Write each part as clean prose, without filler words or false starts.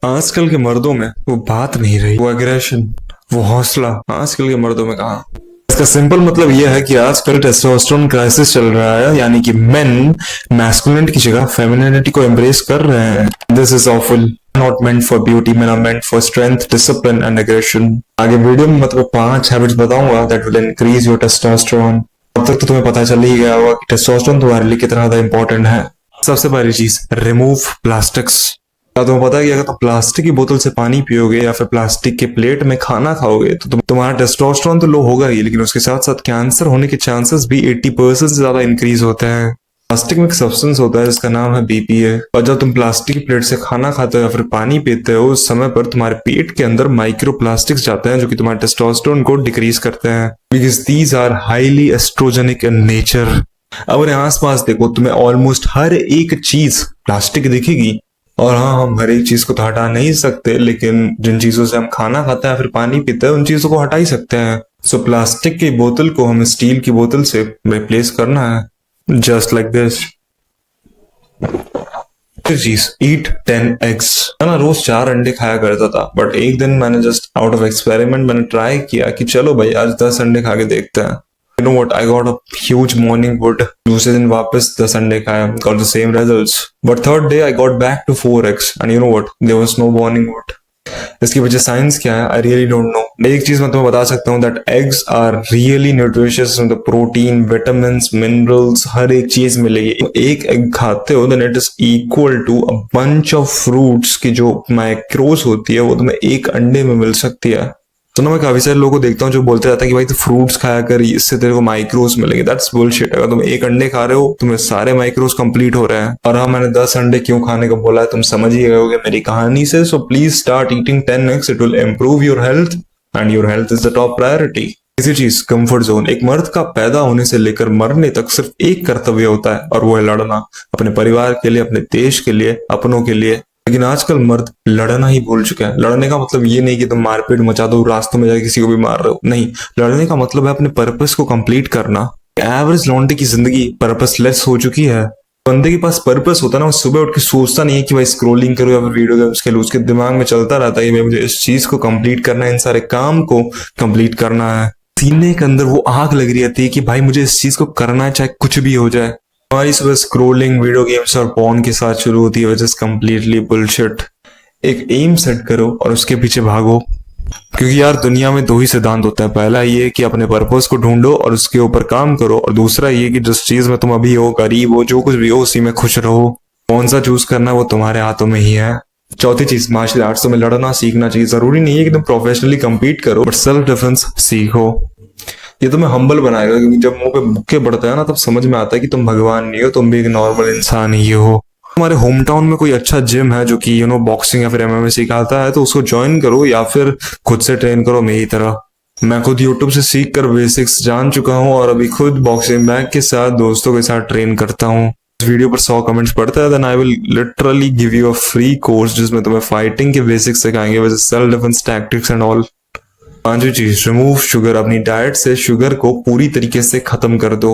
आजकल के मर्दों में वो बात नहीं रही, वो एग्रेशन, वो हौसला आजकल के मर्दों में कहाँ। इसका सिंपल मतलब यह है कि आजकल टेस्टोस्टेरोन क्राइसिस चल रहा है, यानी कि मेन मैस्कुलिनिटी की जगह फेमिनिनिटी को एम्ब्रेस कर रहे हैं। This is awful, not meant for beauty, men are meant for strength, discipline and aggression. आगे वीडियो में मतलब 5 हैबिट्स बताऊंगा that will increase your testosterone. अब तक तो तुम्हें पता चल ही गया होगा कि टेस्टोस्टेरोन तुम्हारे लिए कितना ज्यादा इंपॉर्टेंट है। सबसे पहली चीज, रिमूव प्लास्टिक्स। क्या तुम्हें पता है कि अगर तुम प्लास्टिक की बोतल से पानी पियोगे या फिर प्लास्टिक के प्लेट में खाना खाओगे तो तुम्हारा टेस्टोस्टेरोन तो लो होगा ही, लेकिन उसके साथ साथ कैंसर होने के चांसेस भी 80% से ज्यादा इंक्रीज होते हैं। प्लास्टिक में एक सब्सटेंस होता है जिसका नाम है BPA, और जब तुम प्लास्टिक की प्लेट से खाना खाते हो या फिर पानी पीते हो उस समय पर तुम्हारे पेट के अंदर माइक्रो प्लास्टिक्स जाते हैं जो कि तुम्हारे टेस्टोस्टेरोन को डिक्रीज करते हैं, because these are highly estrogenic in nature. अब आस पास देखो, तुम्हें ऑलमोस्ट हर एक चीज प्लास्टिक दिखेगी, और हाँ, हम हर एक चीज को तो हटा नहीं सकते, लेकिन जिन चीजों से हम खाना खाते हैं फिर पानी पीते हैं उन चीजों को हटा ही सकते हैं। सो प्लास्टिक की बोतल को हमें स्टील की बोतल से रिप्लेस करना है, जस्ट लाइक दिस। चीज, ईट 10 एग्स। मैं रोज 4 अंडे खाया करता था, बट एक दिन मैंने जस्ट आउट ऑफ एक्सपेरिमेंट मैंने ट्राई किया कि चलो भाई आज 10 अंडे खा के देखते हैं। You know what? I got a huge morning wood. दूसरे दिन वापस 10 अंडे खाया, got the same results. But third day I got back to 4 eggs, and you know what? There was no morning wood. इसकी वजह साइंस क्या है? I really don't know. एक चीज मैं तुम्हें बता सकता हूँ that eggs are really nutritious in the protein, vitamins, minerals, हर एक चीज मिलेगी। एक एग खाते हो then it is equal to a bunch of fruits की जो माइक्रोस होती है वो तुम्हें एक अंडे में मिल सकती है। तो ना मैं काफी सारे लोगों को देखता हूँ जो बोलते रहता है कि भाई तू फ्रूट्स खाया कर, इससे तेरे को माइक्रोस मिलेंगे। That's bullshit. अगर तुम एक अंडे खा रहे हो तुम्हें सारे माइक्रोस कंप्लीट हो रहे हैं। और हाँ, मैंने 10 अंडे क्यों खाने को बोला है तुम समझ ही गए होगे मेरी कहानी से। So please start eating 10 eggs, it will improve your health, and your health is the top priority. इसी चीज, कंफर्ट जोन। एक मर्द का पैदा होने से लेकर मरने तक सिर्फ एक कर्तव्य होता है, और वो है लड़ना, अपने परिवार के लिए, अपने देश के लिए, अपनों के लिए। लेकिन आजकल मर्द लड़ना ही भूल चुके हैं। लड़ने का मतलब ये नहीं कि तुम मारपीट मचा दो, रास्तों में जाके किसी को भी मार रहे हो, नहीं। लड़ने का मतलब है अपने पर्पस को कंप्लीट करना। एवरेज लौंडे की जिंदगी पर्पसलेस हो चुकी है। बंदे के पास पर्पस होता है ना, वो सुबह उठ के सोचता नहीं है कि भाई स्क्रोलिंग करो या फिर वीडियो गेम्स खेलो। उसके दिमाग में चलता रहता है कि मुझे इस चीज को कंप्लीट करना है, इन सारे काम को कंप्लीट करना है। सीने के अंदर वो आग लग रही रहती है कि भाई मुझे इस चीज को करना है, चाहे कुछ भी हो जाए। हमारी सुबह स्क्रोलिंग, वीडियो गेम्स और पॉर्न के साथ शुरू होती है, व्हिच इज कंप्लीटली बुलशिट। एक एम सेट करो और उसके पीछे भागो, क्योंकि यार दुनिया में 2 ही सिद्धांत होता है। पहला ये कि अपने पर्पस को ढूंढो और उसके ऊपर काम करो, और दूसरा ये कि जिस चीज में तुम अभी हो, गरीब हो, जो कुछ भी हो, उसी में खुश रहो। कौन सा चूज करना वो तुम्हारे हाथों में ही है। चौथी चीज, मार्शल आर्ट्स में लड़ना सीखना चाहिए। जरूरी नहीं है कि तुम प्रोफेशनली कम्पीट करो, बट सेल्फ डिफेंस सीखो। ये तुम्हें हम्बल बनाएगा, क्योंकि जब मुंह पे मुक्के पड़ता है ना तब समझ में आता है कि तुम भगवान नहीं हो, तुम भी एक नॉर्मल इंसान ही हो। हमारे होम टाउन में कोई अच्छा जिम है जो कि बॉक्सिंग या फिर MMA सिखाता है तो उसको ज्वाइन करो, या फिर खुद से ट्रेन करो मेरी तरह। मैं खुद यूट्यूब से सीख कर बेसिक्स जान चुका हूँ, और अभी खुद बॉक्सिंग बैग के साथ दोस्तों के साथ ट्रेन करता हूँ। इस वीडियो पर 100 कमेंट्स पढ़ता है, then I will literally give you a free course जिसमें तुम्हें फाइटिंग के बेसिक्स सिखाएंगे, with self defence tactics and all. 5वीं चीज, रिमूव शुगर। अपनी डाइट से शुगर को पूरी तरीके से खत्म कर दो।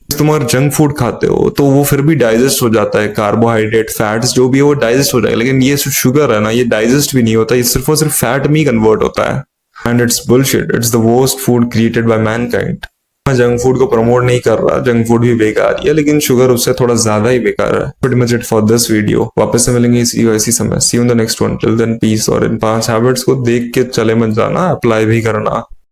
तुम अगर जंक फूड खाते हो तो वो फिर भी डाइजेस्ट हो जाता है, कार्बोहाइड्रेट, फैट्स जो भी है वो डाइजेस्ट हो जाएगा, लेकिन ये शुगर है ना, ये डाइजेस्ट भी नहीं होता, ये सिर्फ और सिर्फ फैट में ही कन्वर्ट होता है। And it's bullshit, it's the worst food created by Mankind. मैं जंक फूड को प्रमोट नहीं कर रहा, जंक फूड भी बेकार ही है, लेकिन शुगर उससे थोड़ा ज्यादा ही बेकार है। Pretty much it for this video. वापस से मिलेंगे इसी समय। See you in the next one. Till then peace. और इन 5 हैबिट्स को देख के चले मत जाना, अप्लाई भी करना।